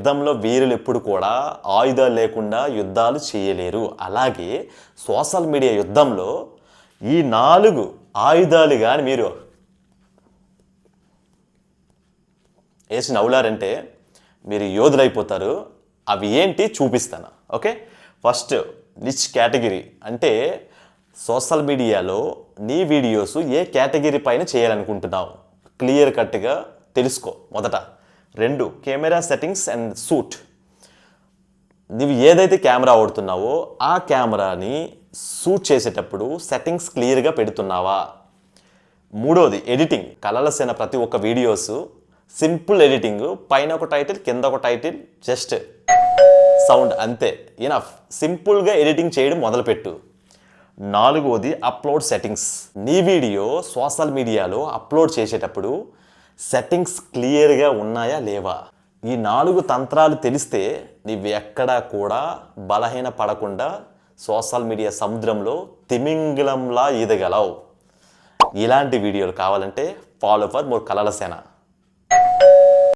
యుద్ధంలో వీరులు ఎప్పుడు కూడా ఆయుధాలు లేకుండా యుద్ధాలు చేయలేరు. అలాగే సోషల్ మీడియా యుద్ధంలో ఈ 4 ఆయుధాలు కానీ మీరు వేసి నవ్వులారంటే మీరు యోధులైపోతారు. అవి ఏంటి చూపిస్తాను. ఓకే, ఫస్ట్ నిచ్ కేటగిరీ అంటే సోషల్ మీడియాలో నీ వీడియోస్ ఏ కేటగిరీ పైన చేయాలనుకుంటున్నావు క్లియర్ కట్గా తెలుసుకో మొదట. 2 కెమెరా సెట్టింగ్స్ అండ్ సూట్. నువ్వు ఏదైతే కెమెరా వాడుతున్నావో ఆ కెమెరాని షూట్ చేసేటప్పుడు సెట్టింగ్స్ క్లియర్గా పెడుతున్నావా. 3వది ఎడిటింగ్. కలల సేన ప్రతి ఒక్క వీడియోస్ సింపుల్ ఎడిటింగ్, పైన ఒక టైటిల్ కింద ఒక టైటిల్ జస్ట్ సౌండ్ అంతే, ఇనఫ్. సింపుల్గా ఎడిటింగ్ చేయడం మొదలుపెట్టు. 4వది అప్లోడ్ సెట్టింగ్స్. నీ వీడియో సోషల్ మీడియాలో అప్లోడ్ చేసేటప్పుడు సెట్టింగ్స్ క్లియర్గా ఉన్నాయా లేవా. ఈ 4 తంత్రాలు తెలిస్తే నీవు ఎక్కడా కూడా బలహీన పడకుండా సోషల్ మీడియా సముద్రంలో తిమింగలంలా ఈదగలవు. ఇలాంటి వీడియోలు కావాలంటే ఫాలో ఫర్ మోర్ కలల సేన.